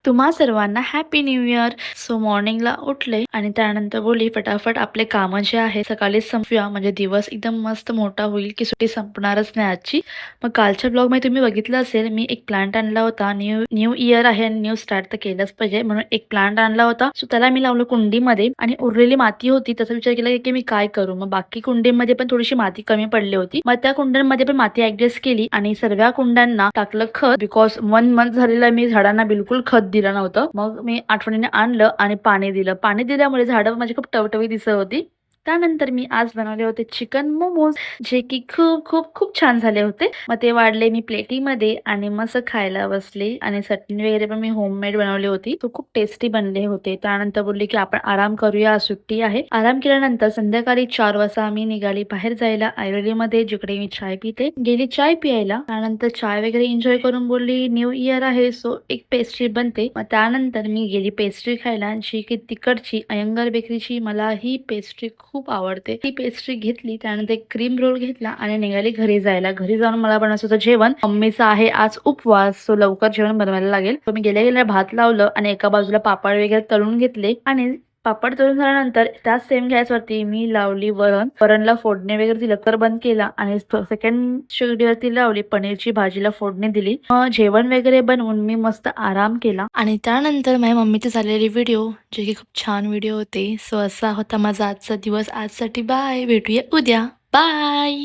तुम्हा सर्वांना happy new year. So मॉर्निंगला उठले आणि त्यानंतर बोलली फटाफट आपले कामं जे आहे सकाळीच संपवूया, म्हणजे दिवस एकदम मस्त मोठा होईल की सुट्टी संपणारच नाही आजची. मग कालच्या ब्लॉगमध्ये तुम्ही बघितलं असेल, मी एक प्लांट आणला होता. न्यू न्यू इयर आहे आणि न्यू स्टार्ट तर केलंच पाहिजे म्हणून एक प्लांट आणला होता. सो त्याला मी लावलं कुंडीमध्ये आणि उरलेली माती होती. त्याचा विचार केला की मी काय करू. मग बाकी कुंडीमध्ये पण थोडीशी माती कमी पडली होती. मग त्या कुंड्यांमध्ये पण माती ऍडजस्ट केली आणि सर्व कुंड्यांना टाकलं खत. बिकॉज 1 मंथ झालेला मी झाडांना बिलकुल खत दिलं नव्हतं. मग मी आठवणीने आणलं आणि पाणी दिलं. पाणी दिल्यामुळे झाडं माझी खूप टवटवीत दिसत होती. त्यानंतर मी आज बनवले होते चिकन मोमोज, जे की खूप खूप खूप छान झाले होते. मग ते वाढले मी प्लेटीमध्ये आणि मस्त खायला बसले आणि चटणी वगैरे पण मी होममेड बनवली होती. तो खूप टेस्टी बनले होते. त्यानंतर बोलले की आपण आराम करूया, सुट्टी आहे. आराम केल्यानंतर संध्याकाळी 4 वाजता मी निघाली बाहेर जायला ऐरोलीमध्ये, जिकडे मी चाय पिते. गेली चाय पियायला. त्यानंतर चाय वगैरे एन्जॉय करून बोलली न्यू इयर आहे सो एक पेस्ट्री बनते. मग त्यानंतर मी गेली पेस्ट्री खायला, जी की तिकडची अयंगार बेकरीची. मला ही पेस्ट्री खूप आवडते. ती पेस्ट्री घेतली. त्यानंतर एक क्रीम रोल घेतला आणि निघाली घरी जायला. घरी जाऊन मला बनायचं होतं जेवण. मम्मीचा आहे आज उपवास, सो लवकर जेवण बनवायला लागेल. तर मी गेल्या गेल्या भात लावलं आणि एका बाजूला पापड वगैरे तळून घेतले आणि पापड तळून झाल्यानंतर त्याच सेम गॅसवरती मी लावली वरणला फोडणी वगैरे दिलं, तर बंद केला आणि सेकंड शेगडीवरती लावली पनीरची भाजीला फोडणी दिली. मग जेवण वगैरे बनवून मी मस्त आराम केला आणि त्यानंतर माझ्या मम्मीचे झालेले व्हिडिओ, जे की खूप छान व्हिडिओ होते. सो असा होता माझा आजचा दिवस. आजसाठी बाय, भेटूया उद्या. बाय.